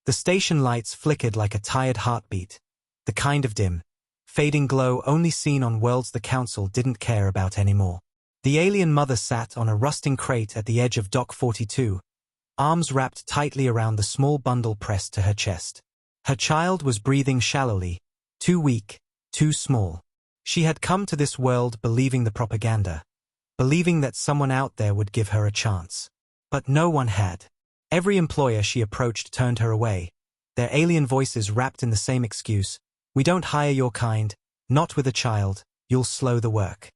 The station lights flickered like a tired heartbeat, the kind of dim, fading glow only seen on worlds the Council didn't care about anymore. The alien mother sat on a rusting crate at the edge of Dock 42, arms wrapped tightly around the small bundle pressed to her chest. Her child was breathing shallowly, too weak, too small. She had come to this world believing the propaganda, believing that someone out there would give her a chance. But no one had. Every employer she approached turned her away, their alien voices wrapped in the same excuse: "We don't hire your kind, not with a child, you'll slow the work."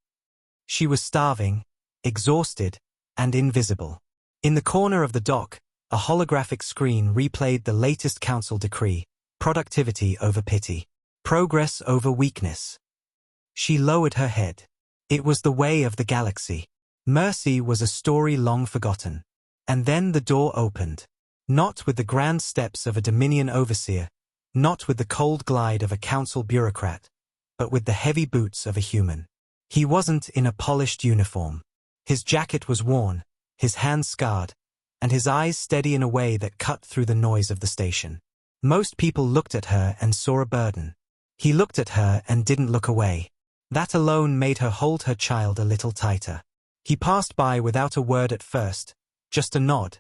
She was starving, exhausted, and invisible. In the corner of the dock, a holographic screen replayed the latest council decree: productivity over pity, progress over weakness. She lowered her head. It was the way of the galaxy. Mercy was a story long forgotten. And then the door opened. Not with the grand steps of a Dominion overseer, not with the cold glide of a council bureaucrat, but with the heavy boots of a human. He wasn't in a polished uniform. His jacket was worn, his hands scarred, and his eyes steady in a way that cut through the noise of the station. Most people looked at her and saw a burden. He looked at her and didn't look away. That alone made her hold her child a little tighter. He passed by without a word at first, just a nod,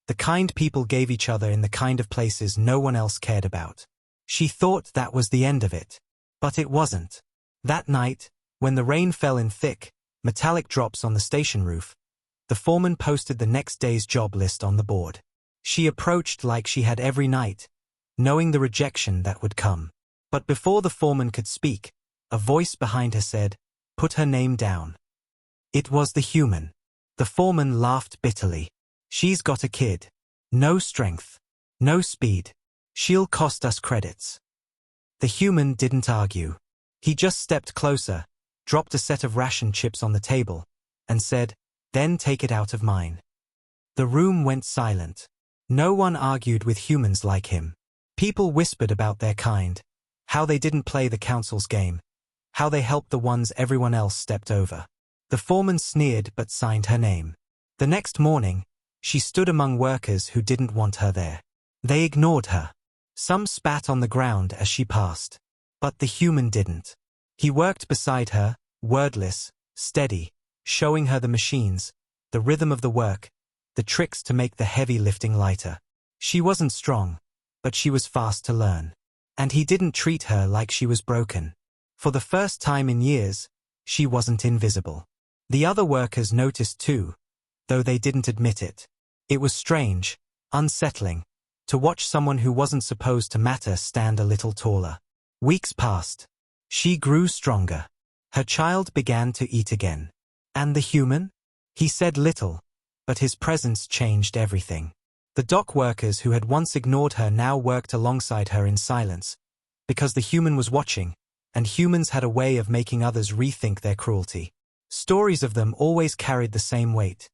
the kind people gave each other in the kind of places no one else cared about. She thought that was the end of it. But it wasn't. That night, when the rain fell in thick, metallic drops on the station roof, the foreman posted the next day's job list on the board. She approached like she had every night, knowing the rejection that would come. But before the foreman could speak, a voice behind her said, "Put her name down." It was the human. The foreman laughed bitterly. "She's got a kid. No strength. No speed. She'll cost us credits." The human didn't argue. He just stepped closer, dropped a set of ration chips on the table, and said, "Then take it out of mine." The room went silent. No one argued with humans like him. People whispered about their kind, how they didn't play the council's game, how they helped the ones everyone else stepped over. The foreman sneered but signed her name. The next morning, she stood among workers who didn't want her there. They ignored her. Some spat on the ground as she passed. But the human didn't. He worked beside her, wordless, steady, showing her the machines, the rhythm of the work, the tricks to make the heavy lifting lighter. She wasn't strong, but she was fast to learn. And he didn't treat her like she was broken. For the first time in years, she wasn't invisible. The other workers noticed too, though they didn't admit it. It was strange, unsettling, to watch someone who wasn't supposed to matter stand a little taller. Weeks passed. She grew stronger. Her child began to eat again. And the human? He said little, but his presence changed everything. The dock workers who had once ignored her now worked alongside her in silence, because the human was watching, and humans had a way of making others rethink their cruelty. Stories of them always carried the same weight.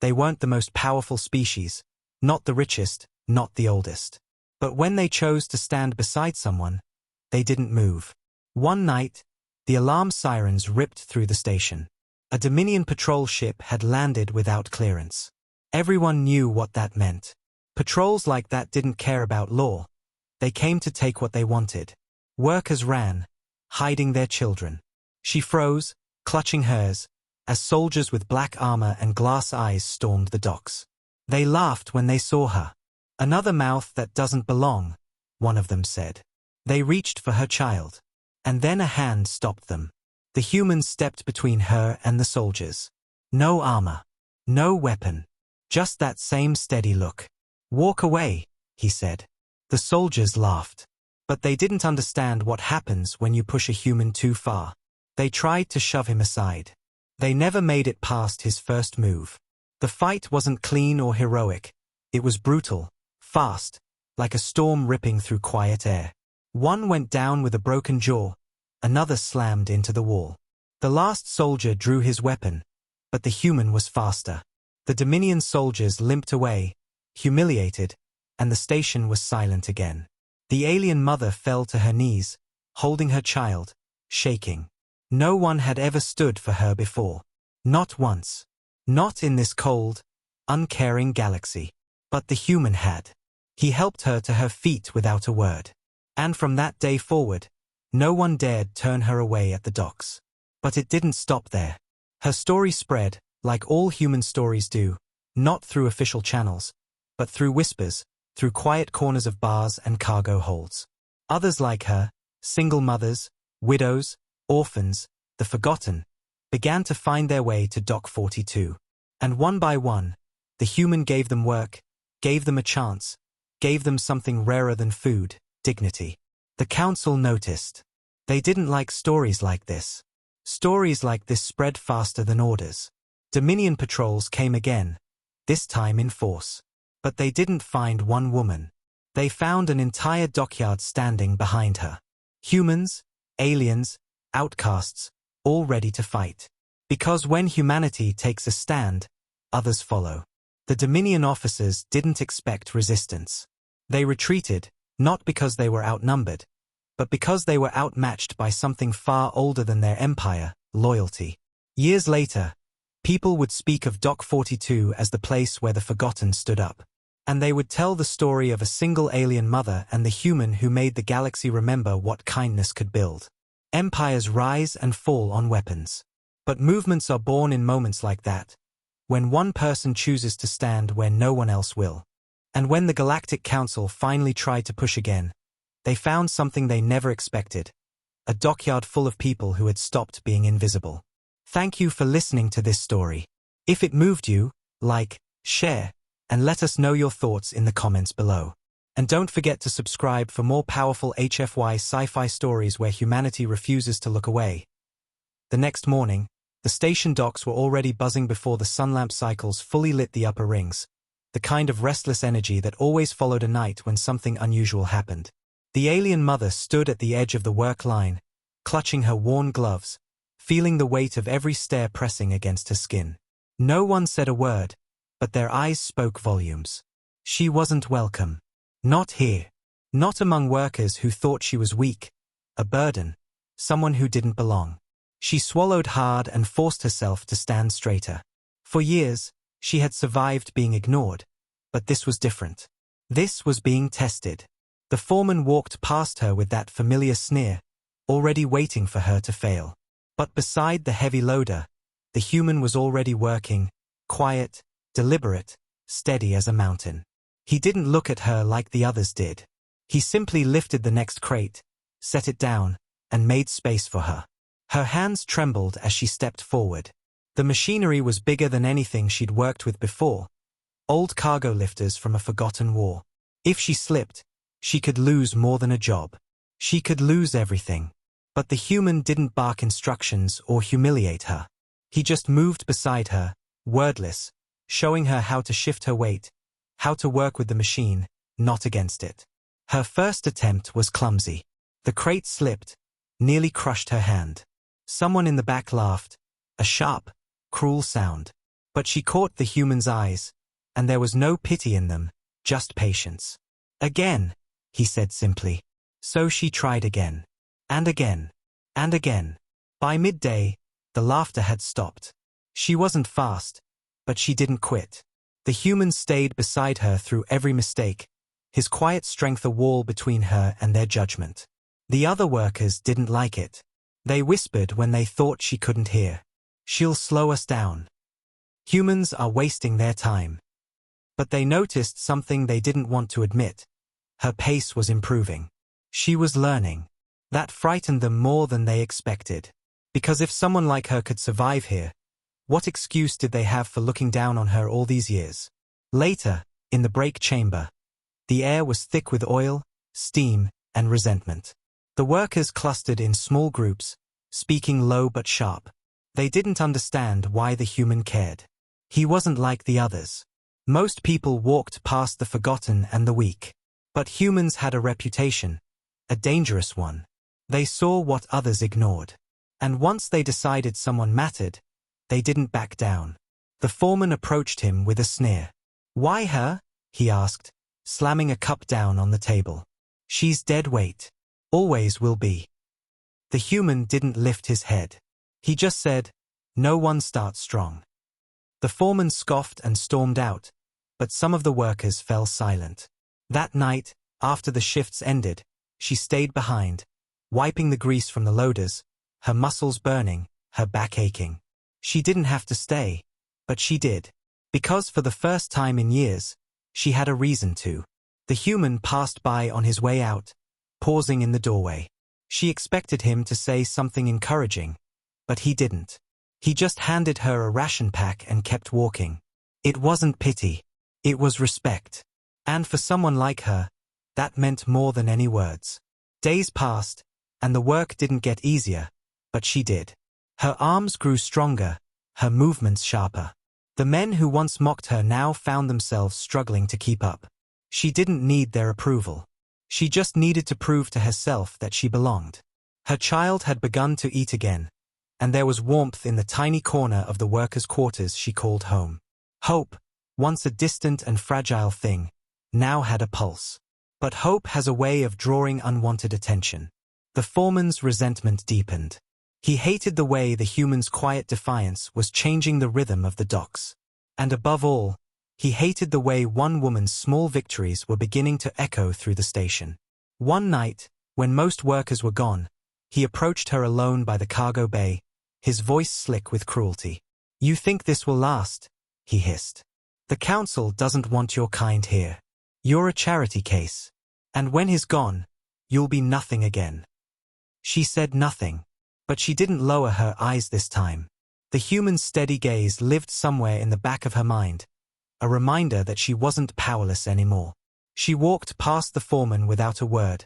They weren't the most powerful species, not the richest, not the oldest. But when they chose to stand beside someone, they didn't move. One night, the alarm sirens ripped through the station. A Dominion patrol ship had landed without clearance. Everyone knew what that meant. Patrols like that didn't care about law. They came to take what they wanted. Workers ran, hiding their children. She froze, clutching hers, as soldiers with black armor and glass eyes stormed the docks. They laughed when they saw her. "Another mouth that doesn't belong," one of them said. They reached for her child. And then a hand stopped them. The human stepped between her and the soldiers. No armor. No weapon. Just that same steady look. "Walk away," he said. The soldiers laughed. But they didn't understand what happens when you push a human too far. They tried to shove him aside. They never made it past his first move. The fight wasn't clean or heroic. It was brutal, fast, like a storm ripping through quiet air. One went down with a broken jaw, another slammed into the wall. The last soldier drew his weapon, but the human was faster. The Dominion soldiers limped away, humiliated, and the station was silent again. The alien mother fell to her knees, holding her child, shaking. No one had ever stood for her before. Not once. Not in this cold, uncaring galaxy. But the human had. He helped her to her feet without a word. And from that day forward, no one dared turn her away at the docks. But it didn't stop there. Her story spread, like all human stories do, not through official channels, but through whispers, through quiet corners of bars and cargo holds. Others like her, single mothers, widows, orphans, the forgotten, began to find their way to Dock 42. And one by one, the human gave them work, gave them a chance, gave them something rarer than food, dignity. The council noticed. They didn't like stories like this. Stories like this spread faster than orders. Dominion patrols came again, this time in force. But they didn't find one woman. They found an entire dockyard standing behind her. Humans, aliens, outcasts, all ready to fight. Because when humanity takes a stand, others follow. The Dominion officers didn't expect resistance. They retreated, not because they were outnumbered, but because they were outmatched by something far older than their empire, loyalty. Years later, people would speak of Dock 42 as the place where the forgotten stood up. And they would tell the story of a single alien mother and the human who made the galaxy remember what kindness could build. Empires rise and fall on weapons. But movements are born in moments like that, when one person chooses to stand where no one else will. And when the Galactic Council finally tried to push again, they found something they never expected, a dockyard full of people who had stopped being invisible. Thank you for listening to this story. If it moved you, like, share, and let us know your thoughts in the comments below. And don't forget to subscribe for more powerful HFY sci-fi stories where humanity refuses to look away. The next morning, the station docks were already buzzing before the sunlamp cycles fully lit the upper rings, the kind of restless energy that always followed a night when something unusual happened. The alien mother stood at the edge of the work line, clutching her worn gloves, feeling the weight of every stare pressing against her skin. No one said a word, but their eyes spoke volumes. She wasn't welcome. Not here. Not among workers who thought she was weak, a burden, someone who didn't belong. She swallowed hard and forced herself to stand straighter. For years, she had survived being ignored, but this was different. This was being tested. The foreman walked past her with that familiar sneer, already waiting for her to fail. But beside the heavy loader, the human was already working, quiet, deliberate, steady as a mountain. He didn't look at her like the others did. He simply lifted the next crate, set it down, and made space for her. Her hands trembled as she stepped forward. The machinery was bigger than anything she'd worked with before, old cargo lifters from a forgotten war. If she slipped, she could lose more than a job. She could lose everything. But the human didn't bark instructions or humiliate her. He just moved beside her, wordless, showing her how to shift her weight, how to work with the machine, not against it. Her first attempt was clumsy. The crate slipped, nearly crushed her hand. Someone in the back laughed, a sharp, cruel sound. But she caught the human's eyes, and there was no pity in them, just patience. Again, he said simply. So she tried again. And again. And again. By midday, the laughter had stopped. She wasn't fast, but she didn't quit. The human stayed beside her through every mistake, his quiet strength a wall between her and their judgment. The other workers didn't like it. They whispered when they thought she couldn't hear. She'll slow us down. Humans are wasting their time. But they noticed something they didn't want to admit. Her pace was improving. She was learning. That frightened them more than they expected. Because if someone like her could survive here, what excuse did they have for looking down on her all these years? Later, in the brake chamber, the air was thick with oil, steam, and resentment. The workers clustered in small groups, speaking low but sharp. They didn't understand why the human cared. He wasn't like the others. Most people walked past the forgotten and the weak. But humans had a reputation, a dangerous one. They saw what others ignored. And once they decided someone mattered, they didn't back down. The foreman approached him with a sneer. "Why her?" he asked, slamming a cup down on the table. "She's dead weight. Always will be." The human didn't lift his head. He just said, "No one starts strong." The foreman scoffed and stormed out, but some of the workers fell silent. That night, after the shifts ended, she stayed behind, wiping the grease from the loaders, her muscles burning, her back aching. She didn't have to stay, but she did. Because for the first time in years, she had a reason to. The human passed by on his way out, pausing in the doorway. She expected him to say something encouraging, but he didn't. He just handed her a ration pack and kept walking. It wasn't pity. It was respect. And for someone like her, that meant more than any words. Days passed, and the work didn't get easier, but she did. Her arms grew stronger, her movements sharper. The men who once mocked her now found themselves struggling to keep up. She didn't need their approval. She just needed to prove to herself that she belonged. Her child had begun to eat again, and there was warmth in the tiny corner of the workers' quarters she called home. Hope, once a distant and fragile thing, now had a pulse. But hope has a way of drawing unwanted attention. The foreman's resentment deepened. He hated the way the human's quiet defiance was changing the rhythm of the docks. And above all, he hated the way one woman's small victories were beginning to echo through the station. One night, when most workers were gone, he approached her alone by the cargo bay, his voice slick with cruelty. "You think this will last?" he hissed. "The council doesn't want your kind here. You're a charity case. And when he's gone, you'll be nothing again." She said nothing, but she didn't lower her eyes this time. The human's steady gaze lived somewhere in the back of her mind, a reminder that she wasn't powerless anymore. She walked past the foreman without a word,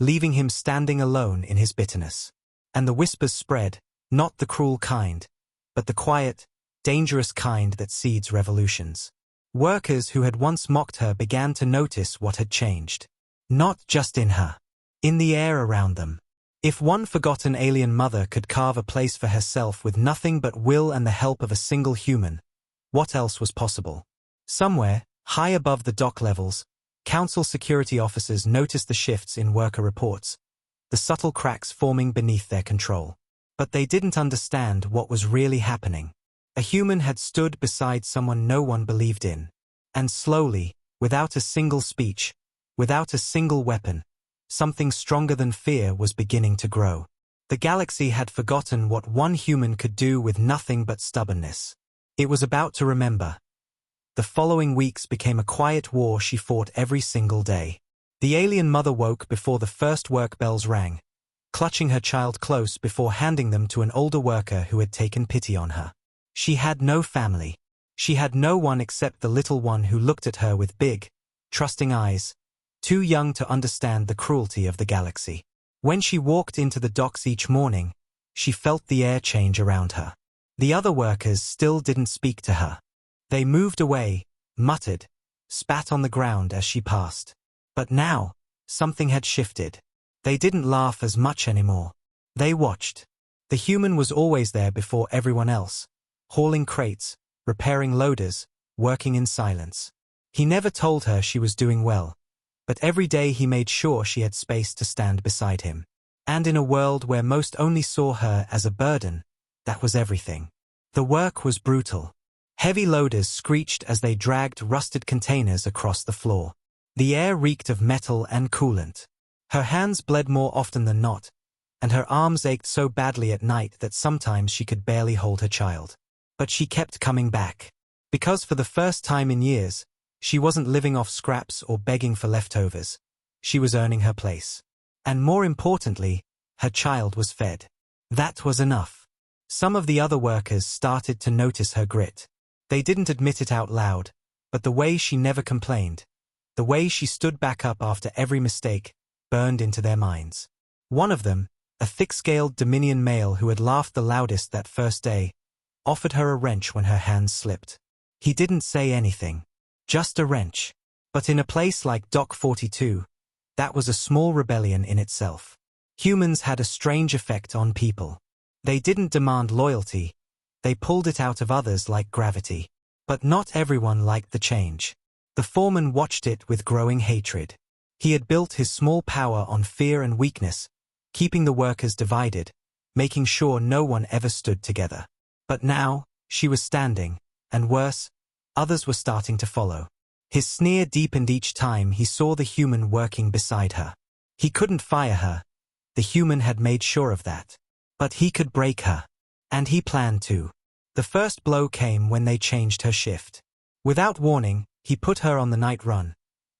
leaving him standing alone in his bitterness. And the whispers spread, not the cruel kind, but the quiet, dangerous kind that seeds revolutions. Workers who had once mocked her began to notice what had changed. Not just in her. In the air around them. If one forgotten alien mother could carve a place for herself with nothing but will and the help of a single human, what else was possible? Somewhere, high above the dock levels, council security officers noticed the shifts in worker reports, the subtle cracks forming beneath their control. But they didn't understand what was really happening. A human had stood beside someone no one believed in. And slowly, without a single speech, without a single weapon, something stronger than fear was beginning to grow. The galaxy had forgotten what one human could do with nothing but stubbornness. It was about to remember. The following weeks became a quiet war she fought every single day. The alien mother woke before the first work bells rang, clutching her child close before handing them to an older worker who had taken pity on her. She had no family. She had no one except the little one who looked at her with big, trusting eyes, too young to understand the cruelty of the galaxy. When she walked into the docks each morning, she felt the air change around her. The other workers still didn't speak to her. They moved away, muttered, spat on the ground as she passed. But now, something had shifted. They didn't laugh as much anymore. They watched. The human was always there before everyone else, hauling crates, repairing loaders, working in silence. He never told her she was doing well, but every day he made sure she had space to stand beside him. And in a world where most only saw her as a burden, that was everything. The work was brutal. Heavy loaders screeched as they dragged rusted containers across the floor. The air reeked of metal and coolant. Her hands bled more often than not, and her arms ached so badly at night that sometimes she could barely hold her child. But she kept coming back. Because for the first time in years, she wasn't living off scraps or begging for leftovers. She was earning her place. And more importantly, her child was fed. That was enough. Some of the other workers started to notice her grit. They didn't admit it out loud, but the way she never complained, the way she stood back up after every mistake, burned into their minds. One of them, a thick-scaled Dominion male who had laughed the loudest that first day, offered her a wrench when her hands slipped. He didn't say anything. Just a wrench. But in a place like Dock 42, that was a small rebellion in itself. Humans had a strange effect on people. They didn't demand loyalty. They pulled it out of others like gravity. But not everyone liked the change. The foreman watched it with growing hatred. He had built his small power on fear and weakness, keeping the workers divided, making sure no one ever stood together. But now, she was standing, and worse, others were starting to follow. His sneer deepened each time he saw the human working beside her. He couldn't fire her. The human had made sure of that. But he could break her. And he planned to. The first blow came when they changed her shift. Without warning, he put her on the night run.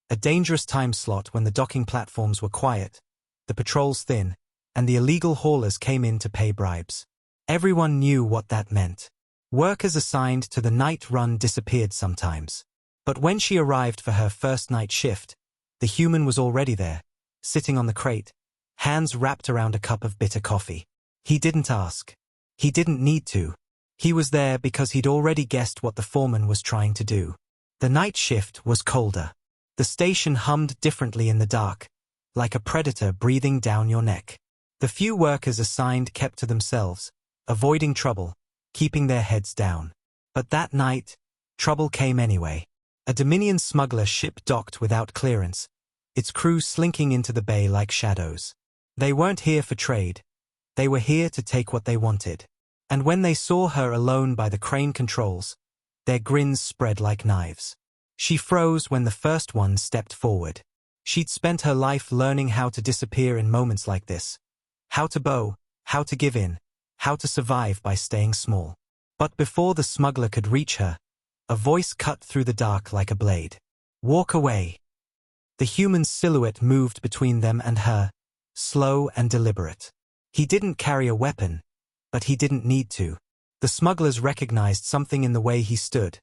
A dangerous time slot when the docking platforms were quiet, the patrols thin, and the illegal haulers came in to pay bribes. Everyone knew what that meant. Workers assigned to the night run disappeared sometimes. But when she arrived for her first night shift, the human was already there, sitting on the crate, hands wrapped around a cup of bitter coffee. He didn't ask. He didn't need to. He was there because he'd already guessed what the foreman was trying to do. The night shift was colder. The station hummed differently in the dark, like a predator breathing down your neck. The few workers assigned kept to themselves, avoiding trouble, keeping their heads down. But that night, trouble came anyway. A Dominion smuggler ship docked without clearance, its crew slinking into the bay like shadows. They weren't here for trade. They were here to take what they wanted. And when they saw her alone by the crane controls, their grins spread like knives. She froze when the first one stepped forward. She'd spent her life learning how to disappear in moments like this. How to bow, how to give in, how to survive by staying small. But before the smuggler could reach her, a voice cut through the dark like a blade. Walk away. The human's silhouette moved between them and her, slow and deliberate. He didn't carry a weapon, but he didn't need to. The smugglers recognized something in the way he stood,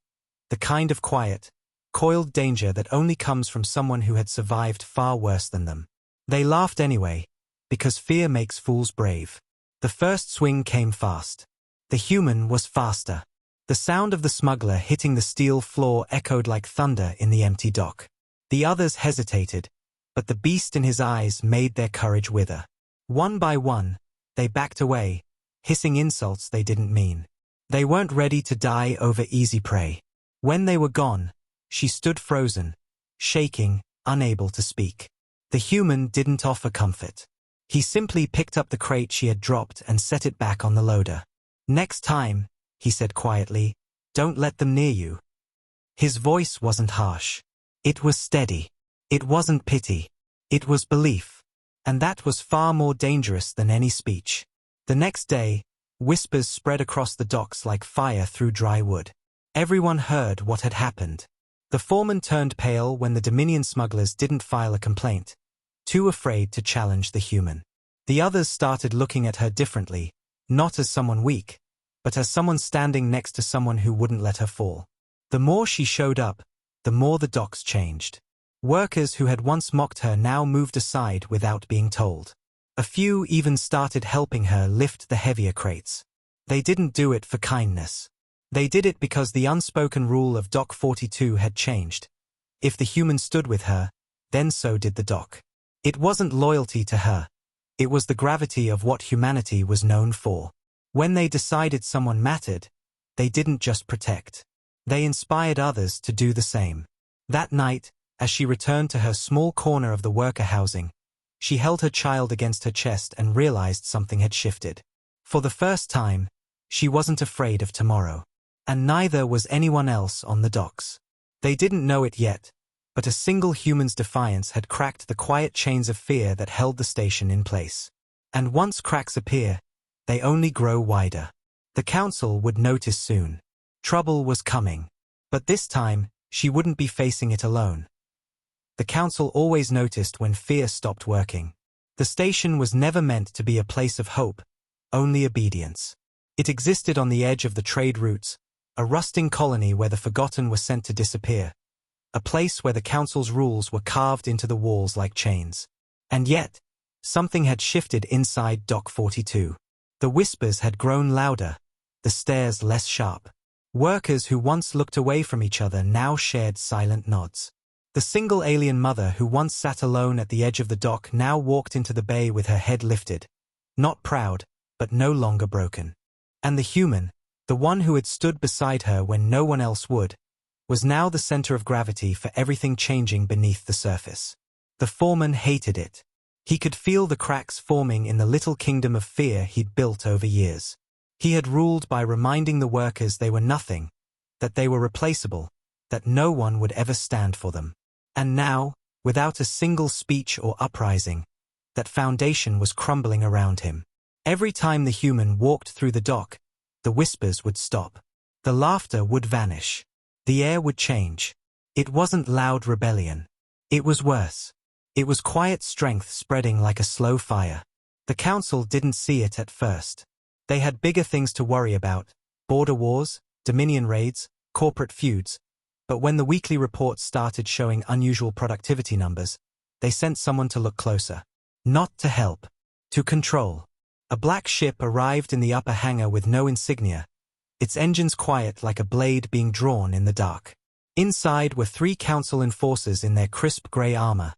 the kind of quiet, coiled danger that only comes from someone who had survived far worse than them. They laughed anyway, because fear makes fools brave. The first swing came fast. The human was faster. The sound of the smuggler hitting the steel floor echoed like thunder in the empty dock. The others hesitated, but the beast in his eyes made their courage wither. One by one, they backed away, hissing insults they didn't mean. They weren't ready to die over easy prey. When they were gone, she stood frozen, shaking, unable to speak. The human didn't offer comfort. He simply picked up the crate she had dropped and set it back on the loader. Next time, he said quietly, don't let them near you. His voice wasn't harsh. It was steady. It wasn't pity. It was belief. And that was far more dangerous than any speech. The next day, whispers spread across the docks like fire through dry wood. Everyone heard what had happened. The foreman turned pale when the Dominion smugglers didn't file a complaint, too afraid to challenge the human. The others started looking at her differently, not as someone weak, but as someone standing next to someone who wouldn't let her fall. The more she showed up, the more the docks changed. Workers who had once mocked her now moved aside without being told. A few even started helping her lift the heavier crates. They didn't do it for kindness. They did it because the unspoken rule of Dock 42 had changed. If the human stood with her, then so did the dock. It wasn't loyalty to her. It was the gravity of what humanity was known for. When they decided someone mattered, they didn't just protect. They inspired others to do the same. That night, as she returned to her small corner of the worker housing, she held her child against her chest and realized something had shifted. For the first time, she wasn't afraid of tomorrow. And neither was anyone else on the docks. They didn't know it yet, but a single human's defiance had cracked the quiet chains of fear that held the station in place. And once cracks appear, they only grow wider. The council would notice soon. Trouble was coming. But this time, she wouldn't be facing it alone. The council always noticed when fear stopped working. The station was never meant to be a place of hope, only obedience. It existed on the edge of the trade routes, a rusting colony where the forgotten were sent to disappear, a place where the council's rules were carved into the walls like chains. And yet, something had shifted inside Dock 42. The whispers had grown louder, the stares less sharp. Workers who once looked away from each other now shared silent nods. The single alien mother who once sat alone at the edge of the dock now walked into the bay with her head lifted, not proud, but no longer broken. And the human, the one who had stood beside her when no one else would, was now the center of gravity for everything changing beneath the surface. The foreman hated it. He could feel the cracks forming in the little kingdom of fear he'd built over years. He had ruled by reminding the workers they were nothing, that they were replaceable, that no one would ever stand for them. And now, without a single speech or uprising, that foundation was crumbling around him. Every time the human walked through the dock, the whispers would stop. The laughter would vanish. The air would change. It wasn't loud rebellion. It was worse. It was quiet strength spreading like a slow fire. The council didn't see it at first. They had bigger things to worry about: border wars, dominion raids, corporate feuds. But when the weekly reports started showing unusual productivity numbers, they sent someone to look closer. Not to help. To control. A black ship arrived in the upper hangar with no insignia, its engines quiet like a blade being drawn in the dark. Inside were 3 council enforcers in their crisp gray armor,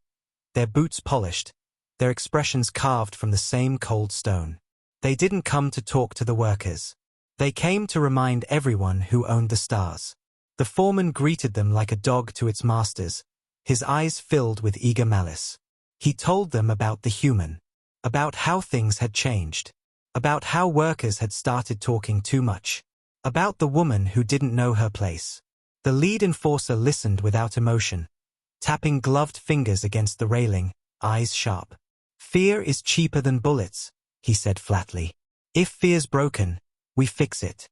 their boots polished, their expressions carved from the same cold stone. They didn't come to talk to the workers. They came to remind everyone who owned the stars. The foreman greeted them like a dog to its masters, his eyes filled with eager malice. He told them about the human, about how things had changed, about how workers had started talking too much, about the woman who didn't know her place. The lead enforcer listened without emotion, tapping gloved fingers against the railing, eyes sharp. "Fear is cheaper than bullets," he said flatly. "If fear's broken, we fix it."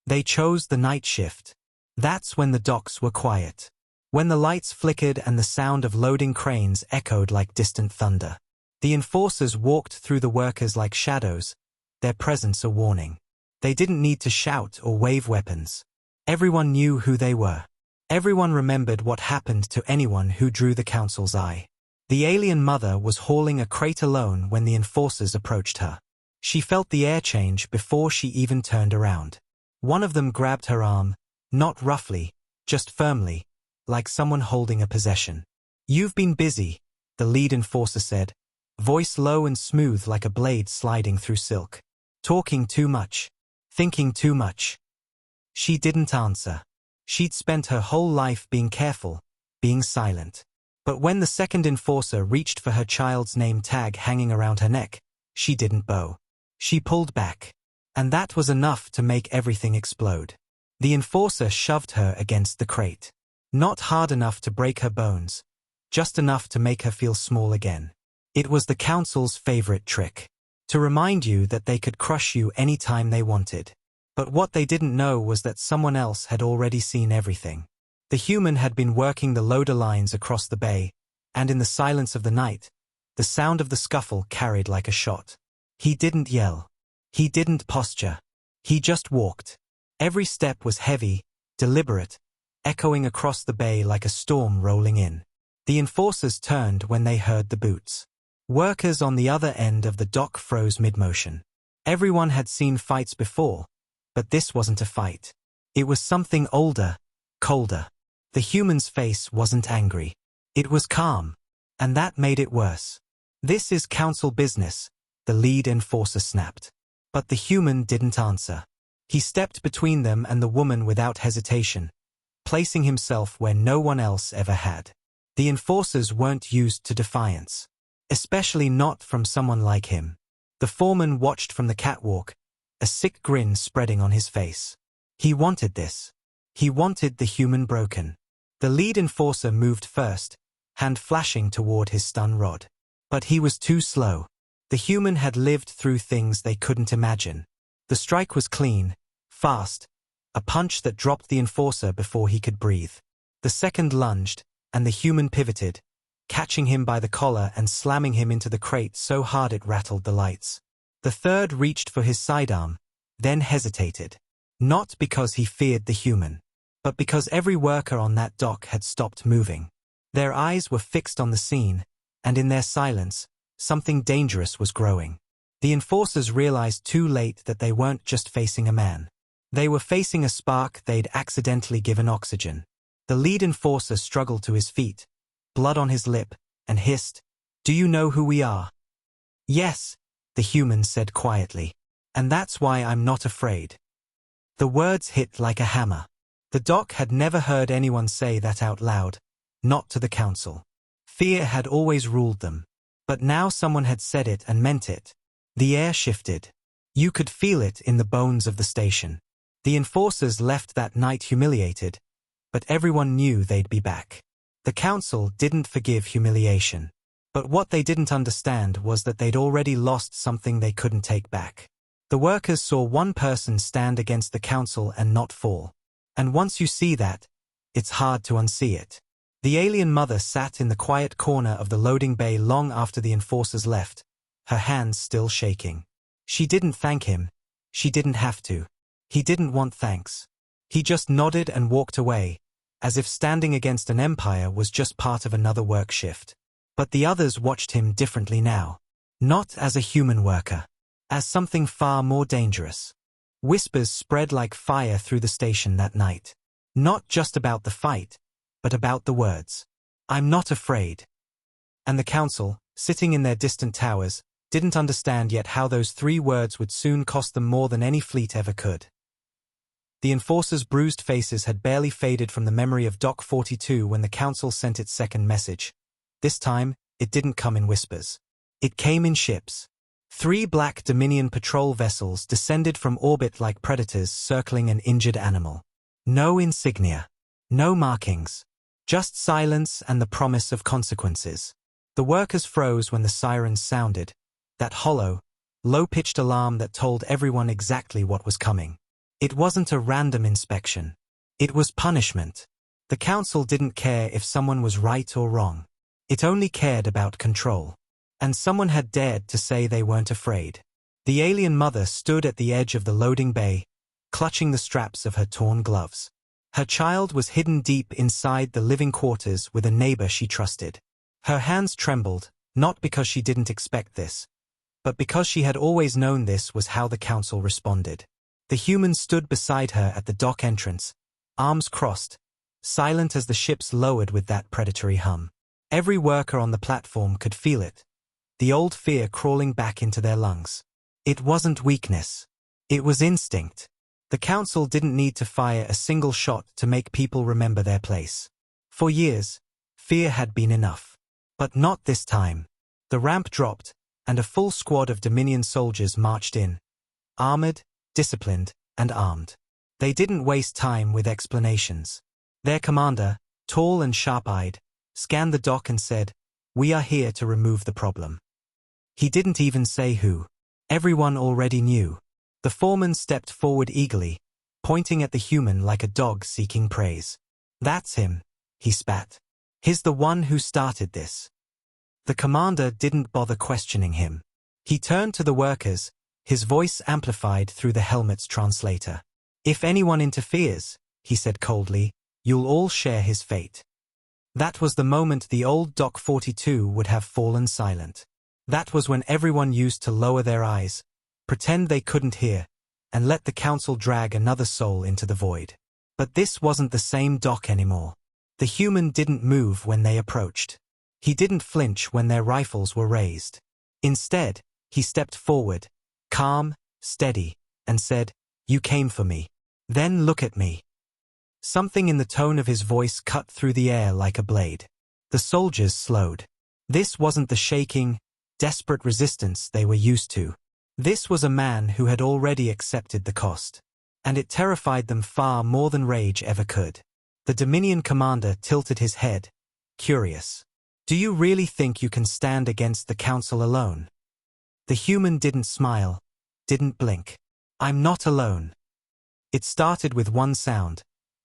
They chose the night shift. That's when the docks were quiet. When the lights flickered and the sound of loading cranes echoed like distant thunder. The enforcers walked through the workers like shadows, their presence a warning. They didn't need to shout or wave weapons. Everyone knew who they were. Everyone remembered what happened to anyone who drew the council's eye. The alien mother was hauling a crate alone when the enforcers approached her. She felt the air change before she even turned around. One of them grabbed her arm, not roughly, just firmly, like someone holding a possession. "You've been busy," the lead enforcer said, voice low and smooth like a blade sliding through silk. "Talking too much. Thinking too much." She didn't answer. She'd spent her whole life being careful, being silent. But when the second enforcer reached for her child's name tag hanging around her neck, she didn't bow. She pulled back. And that was enough to make everything explode. The enforcer shoved her against the crate. Not hard enough to break her bones, just enough to make her feel small again. It was the council's favorite trick. To remind you that they could crush you any time they wanted. But what they didn't know was that someone else had already seen everything. The human had been working the loader lines across the bay, and in the silence of the night, the sound of the scuffle carried like a shot. He didn't yell. He didn't posture. He just walked. Every step was heavy, deliberate, echoing across the bay like a storm rolling in. The enforcers turned when they heard the boots. Workers on the other end of the dock froze mid-motion. Everyone had seen fights before, but this wasn't a fight. It was something older, colder. The human's face wasn't angry. It was calm, and that made it worse. "This is council business," the lead enforcer snapped. But the human didn't answer. He stepped between them and the woman without hesitation, placing himself where no one else ever had. The enforcers weren't used to defiance, especially not from someone like him. The foreman watched from the catwalk, a sick grin spreading on his face. He wanted this. He wanted the human broken. The lead enforcer moved first, hand flashing toward his stun rod. But he was too slow. The human had lived through things they couldn't imagine. The strike was clean, fast, a punch that dropped the enforcer before he could breathe. The second lunged, and the human pivoted, catching him by the collar and slamming him into the crate so hard it rattled the lights. The third reached for his sidearm, then hesitated. Not because he feared the human, but because every worker on that dock had stopped moving. Their eyes were fixed on the scene, and in their silence, something dangerous was growing. The enforcers realized too late that they weren't just facing a man. They were facing a spark they'd accidentally given oxygen. The lead enforcer struggled to his feet, blood on his lip, and hissed, "Do you know who we are?" "Yes," the human said quietly. "And that's why I'm not afraid." The words hit like a hammer. The dock had never heard anyone say that out loud, not to the council. Fear had always ruled them. But now someone had said it and meant it. The air shifted. You could feel it in the bones of the station. The enforcers left that night humiliated, but everyone knew they'd be back. The council didn't forgive humiliation. But what they didn't understand was that they'd already lost something they couldn't take back. The workers saw one person stand against the council and not fall. And once you see that, it's hard to unsee it. The alien mother sat in the quiet corner of the loading bay long after the enforcers left, her hands still shaking. She didn't thank him. She didn't have to. He didn't want thanks. He just nodded and walked away, as if standing against an empire was just part of another work shift. But the others watched him differently now. Not as a human worker. As something far more dangerous. Whispers spread like fire through the station that night. Not just about the fight, but about the words. "I'm not afraid." And the council, sitting in their distant towers, didn't understand yet how those 3 words would soon cost them more than any fleet ever could. The enforcers' bruised faces had barely faded from the memory of Dock 42 when the council sent its second message. This time, it didn't come in whispers. It came in ships. 3 black Dominion patrol vessels descended from orbit like predators circling an injured animal. No insignia. No markings. Just silence and the promise of consequences. The workers froze when the sirens sounded, that hollow, low-pitched alarm that told everyone exactly what was coming. It wasn't a random inspection. It was punishment. The council didn't care if someone was right or wrong. It only cared about control. And someone had dared to say they weren't afraid. The alien mother stood at the edge of the loading bay, clutching the straps of her torn gloves. Her child was hidden deep inside the living quarters with a neighbor she trusted. Her hands trembled, not because she didn't expect this, but because she had always known this was how the council responded. The human stood beside her at the dock entrance, arms crossed, silent as the ships lowered with that predatory hum. Every worker on the platform could feel it, the old fear crawling back into their lungs. It wasn't weakness. It was instinct. The council didn't need to fire a single shot to make people remember their place. For years, fear had been enough. But not this time. The ramp dropped, and a full squad of Dominion soldiers marched in. Armored, disciplined, and armed. They didn't waste time with explanations. Their commander, tall and sharp-eyed, scanned the dock and said, "We are here to remove the problem." He didn't even say who. Everyone already knew. The foreman stepped forward eagerly, pointing at the human like a dog seeking praise. "That's him," he spat. "He's the one who started this." The commander didn't bother questioning him. He turned to the workers, his voice amplified through the helmet's translator. "If anyone interferes," he said coldly, "you'll all share his fate." That was the moment the old Dock 42 would have fallen silent. That was when everyone used to lower their eyes, pretend they couldn't hear, and let the council drag another soul into the void. But this wasn't the same Dock anymore. The human didn't move when they approached. He didn't flinch when their rifles were raised. Instead, he stepped forward, calm, steady, and said, "You came for me. Then look at me." Something in the tone of his voice cut through the air like a blade. The soldiers slowed. This wasn't the shaking, desperate resistance they were used to. This was a man who had already accepted the cost. And it terrified them far more than rage ever could. The Dominion commander tilted his head, curious. "Do you really think you can stand against the council alone?" The human didn't smile, didn't blink. "I'm not alone." It started with one sound,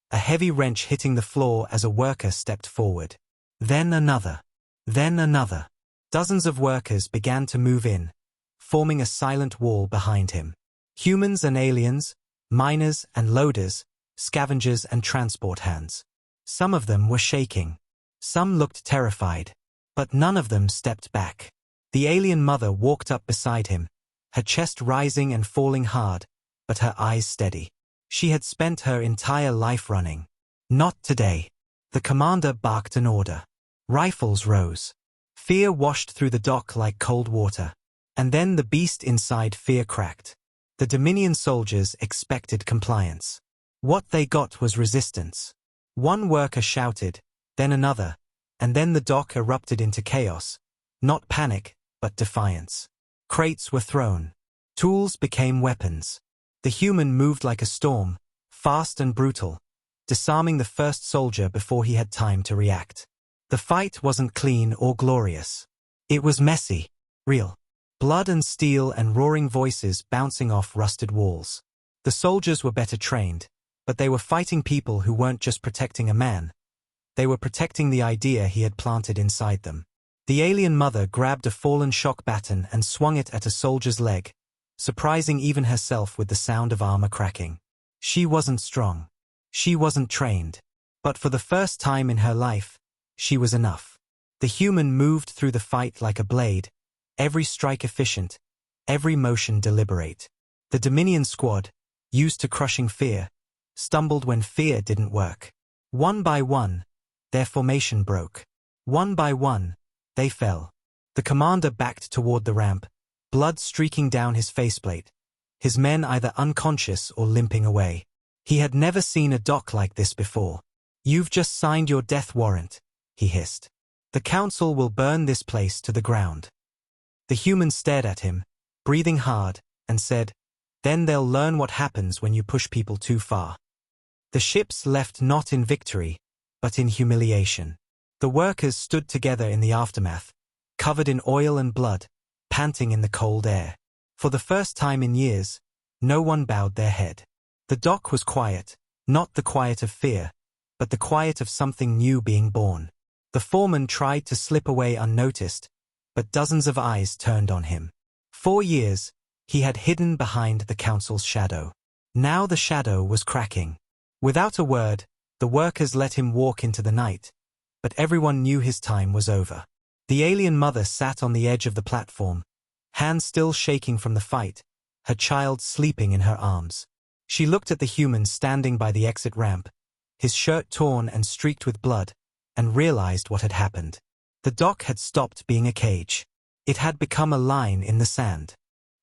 a heavy wrench hitting the floor as a worker stepped forward. Then another. Then another. Dozens of workers began to move in, forming a silent wall behind him. Humans and aliens, miners and loaders, scavengers and transport hands. Some of them were shaking. Some looked terrified. But none of them stepped back. The alien mother walked up beside him, her chest rising and falling hard, but her eyes steady. She had spent her entire life running. Not today. The commander barked an order. Rifles rose. Fear washed through the dock like cold water. And then the beast inside fear cracked. The Dominion soldiers expected compliance. What they got was resistance. One worker shouted, then another, and then the dock erupted into chaos. Not panic, but defiance. Crates were thrown. Tools became weapons. The human moved like a storm, fast and brutal, disarming the first soldier before he had time to react. The fight wasn't clean or glorious. It was messy, real. Blood and steel and roaring voices bouncing off rusted walls. The soldiers were better trained, but they were fighting people who weren't just protecting a man. They were protecting the idea he had planted inside them. The alien mother grabbed a fallen shock baton and swung it at a soldier's leg, surprising even herself with the sound of armor cracking. She wasn't strong. She wasn't trained. But for the first time in her life, she was enough. The human moved through the fight like a blade, every strike efficient, every motion deliberate. The Dominion squad, used to crushing fear, stumbled when fear didn't work. One by one, their formation broke. One by one, they fell. The commander backed toward the ramp, blood streaking down his faceplate, his men either unconscious or limping away. He had never seen a doc like this before. "You've just signed your death warrant," he hissed. "The council will burn this place to the ground." The human stared at him, breathing hard, and said, "Then they'll learn what happens when you push people too far." The ships left not in victory, but in humiliation. The workers stood together in the aftermath, covered in oil and blood, panting in the cold air. For the first time in years, no one bowed their head. The dock was quiet, not the quiet of fear, but the quiet of something new being born. The foreman tried to slip away unnoticed, but dozens of eyes turned on him. 4 years, he had hidden behind the council's shadow. Now the shadow was cracking. Without a word, the workers let him walk into the night, but everyone knew his time was over. The alien mother sat on the edge of the platform, hands still shaking from the fight, her child sleeping in her arms. She looked at the human standing by the exit ramp, his shirt torn and streaked with blood, and realized what had happened. The dock had stopped being a cage. It had become a line in the sand.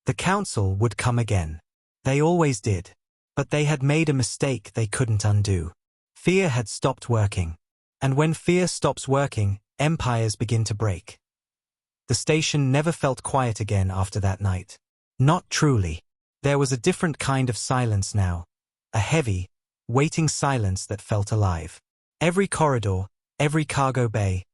The council would come again. They always did. But they had made a mistake they couldn't undo. Fear had stopped working. And when fear stops working, empires begin to break. The station never felt quiet again after that night. Not truly. There was a different kind of silence now. A heavy, waiting silence that felt alive. Every corridor, every cargo bay,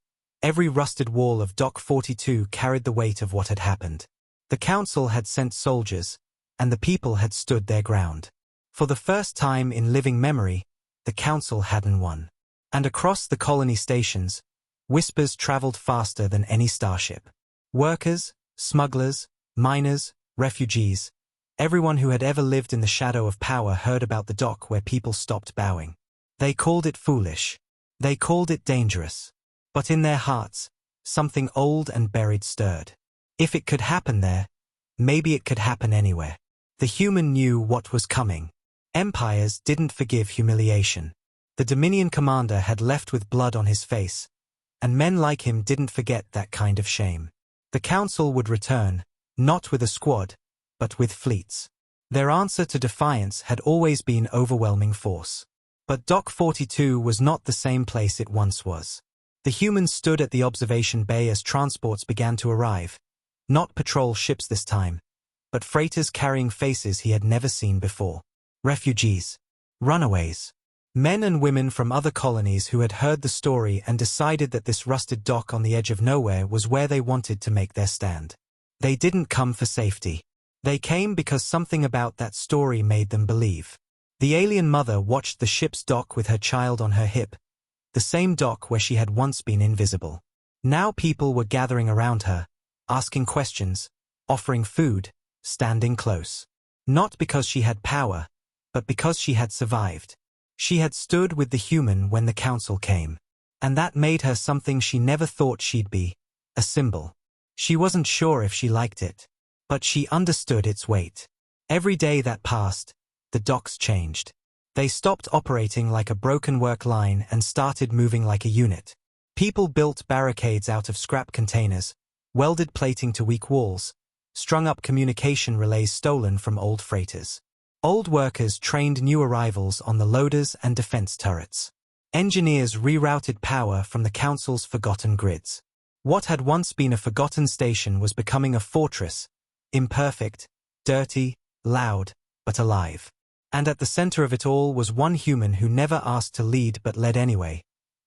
every rusted wall of Dock 42 carried the weight of what had happened. The council had sent soldiers, and the people had stood their ground. For the first time in living memory, the council hadn't won. And across the colony stations, whispers traveled faster than any starship. Workers, smugglers, miners, refugees, everyone who had ever lived in the shadow of power heard about the dock where people stopped bowing. They called it foolish. They called it dangerous. But in their hearts, something old and buried stirred. If it could happen there, maybe it could happen anywhere. The human knew what was coming. Empires didn't forgive humiliation. The Dominion commander had left with blood on his face, and men like him didn't forget that kind of shame. The council would return, not with a squad, but with fleets. Their answer to defiance had always been overwhelming force. But Dock 42 was not the same place it once was. The humans stood at the observation bay as transports began to arrive. Not patrol ships this time, but freighters carrying faces he had never seen before. Refugees. Runaways. Men and women from other colonies who had heard the story and decided that this rusted dock on the edge of nowhere was where they wanted to make their stand. They didn't come for safety. They came because something about that story made them believe. The alien mother watched the ship's dock with her child on her hip, the same dock where she had once been invisible. Now people were gathering around her, asking questions, offering food, standing close. Not because she had power, but because she had survived. She had stood with the human when the council came. And that made her something she never thought she'd be, a symbol. She wasn't sure if she liked it, but she understood its weight. Every day that passed, the docks changed. They stopped operating like a broken work line and started moving like a unit. People built barricades out of scrap containers, welded plating to weak walls, strung up communication relays stolen from old freighters. Old workers trained new arrivals on the loaders and defense turrets. Engineers rerouted power from the council's forgotten grids. What had once been a forgotten station was becoming a fortress, imperfect, dirty, loud, but alive. And at the center of it all was one human who never asked to lead but led anyway,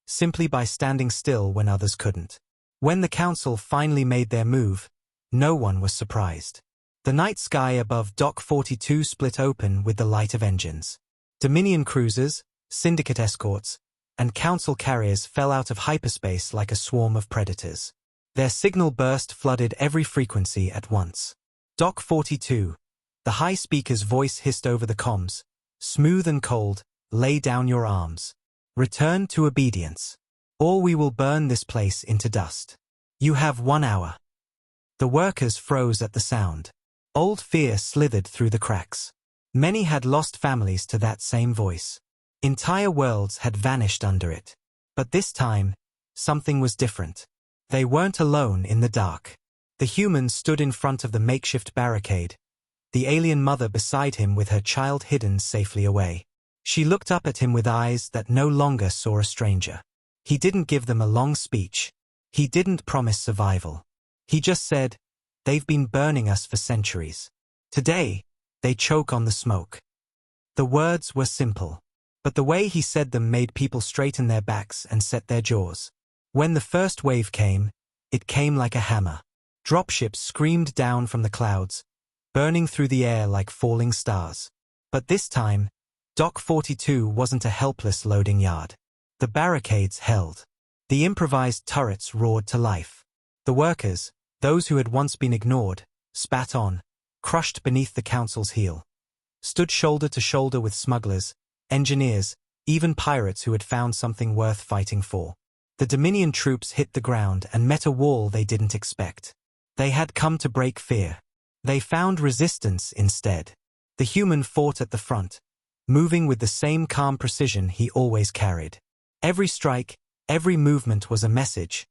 simply by standing still when others couldn't. When the council finally made their move, no one was surprised. The night sky above Dock 42 split open with the light of engines. Dominion cruisers, syndicate escorts, and council carriers fell out of hyperspace like a swarm of predators. Their signal burst flooded every frequency at once. Dock 42. The high speaker's voice hissed over the comms. Smooth and cold, lay down your arms. Return to obedience. Or we will burn this place into dust. You have 1 hour. The workers froze at the sound. Old fear slithered through the cracks. Many had lost families to that same voice. Entire worlds had vanished under it. But this time, something was different. They weren't alone in the dark. The humans stood in front of the makeshift barricade, the alien mother beside him with her child hidden safely away. She looked up at him with eyes that no longer saw a stranger. He didn't give them a long speech. He didn't promise survival. He just said, "They've been burning us for centuries. Today, they choke on the smoke." The words were simple, but the way he said them made people straighten their backs and set their jaws. When the first wave came, it came like a hammer. Dropships screamed down from the clouds, burning through the air like falling stars. But this time, Dock 42 wasn't a helpless loading yard. The barricades held. The improvised turrets roared to life. The workers, those who had once been ignored, spat on, crushed beneath the council's heel. Stood shoulder to shoulder with smugglers, engineers, even pirates who had found something worth fighting for. The Dominion troops hit the ground and met a wall they didn't expect. They had come to break fear. They found resistance instead. The human fought at the front, moving with the same calm precision he always carried. Every strike, every movement was a message.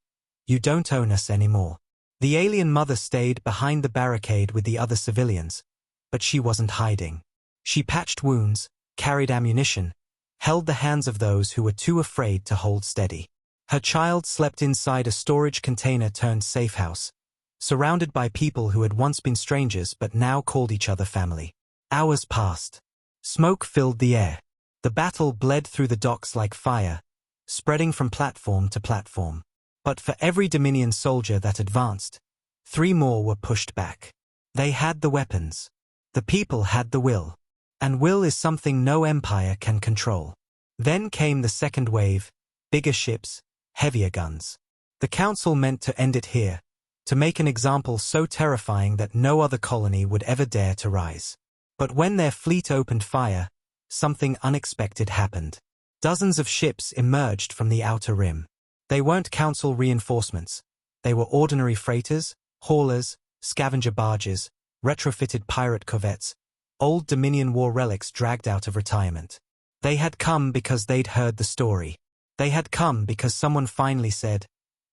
You don't own us anymore. The alien mother stayed behind the barricade with the other civilians, but she wasn't hiding. She patched wounds, carried ammunition, held the hands of those who were too afraid to hold steady. Her child slept inside a storage container turned safe house, surrounded by people who had once been strangers but now called each other family. Hours passed. Smoke filled the air. The battle bled through the docks like fire, spreading from platform to platform. But for every Dominion soldier that advanced, 3 more were pushed back. They had the weapons. The people had the will. And will is something no empire can control. Then came the second wave, bigger ships, heavier guns. The council meant to end it here, to make an example so terrifying that no other colony would ever dare to rise. But when their fleet opened fire, something unexpected happened. Dozens of ships emerged from the outer rim. They weren't council reinforcements. They were ordinary freighters, haulers, scavenger barges, retrofitted pirate corvettes, old Dominion war relics dragged out of retirement. They had come because they'd heard the story. They had come because someone finally said,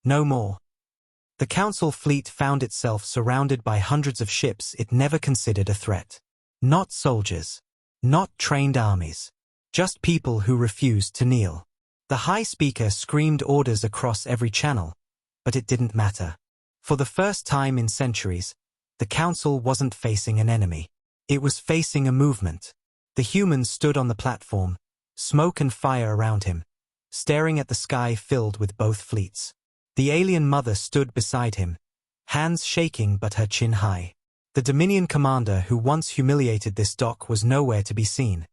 "No more." The council fleet found itself surrounded by hundreds of ships it never considered a threat. Not soldiers. Not trained armies. Just people who refused to kneel. The high speaker screamed orders across every channel, but it didn't matter. For the first time in centuries, the council wasn't facing an enemy. It was facing a movement. The humans stood on the platform, smoke and fire around him, staring at the sky filled with both fleets. The alien mother stood beside him, hands shaking but her chin high. The Dominion commander who once humiliated this dock was nowhere to be seen.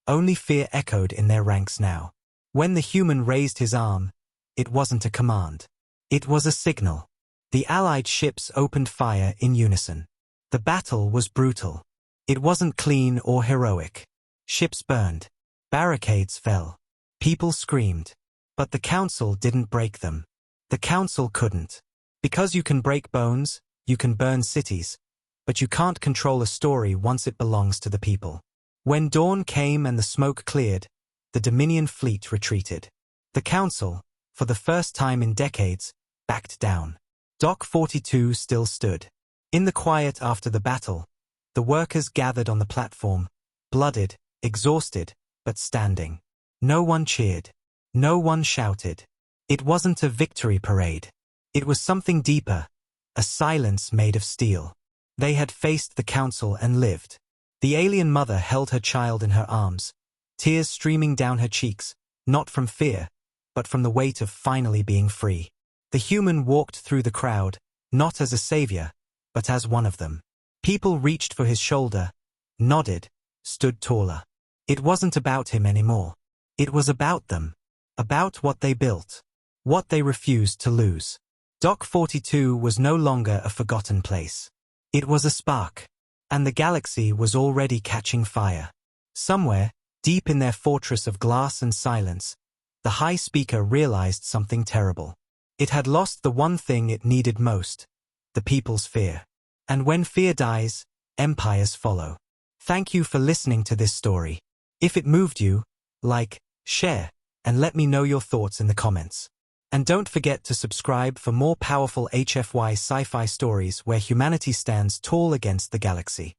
Only fear echoed in their ranks now. When the human raised his arm, it wasn't a command. It was a signal. The Allied ships opened fire in unison. The battle was brutal. It wasn't clean or heroic. Ships burned. Barricades fell. People screamed. But the council didn't break them. The council couldn't. Because you can break bones, you can burn cities, but you can't control a story once it belongs to the people. When dawn came and the smoke cleared, the Dominion fleet retreated. The council, for the first time in decades, backed down. Dock 42 still stood. In the quiet after the battle, the workers gathered on the platform, blooded, exhausted, but standing. No one cheered. No one shouted. It wasn't a victory parade. It was something deeper, a silence made of steel. They had faced the council and lived. The alien mother held her child in her arms, tears streaming down her cheeks, not from fear, but from the weight of finally being free. The human walked through the crowd, not as a savior, but as one of them. People reached for his shoulder, nodded, stood taller. It wasn't about him anymore. It was about them, about what they built, what they refused to lose. Dock 42 was no longer a forgotten place. It was a spark, and the galaxy was already catching fire. Somewhere, deep in their fortress of glass and silence, the High Speaker realized something terrible. It had lost the one thing it needed most, the people's fear. And when fear dies, empires follow. Thank you for listening to this story. If it moved you, like, share, and let me know your thoughts in the comments. And don't forget to subscribe for more powerful HFY sci-fi stories where humanity stands tall against the galaxy.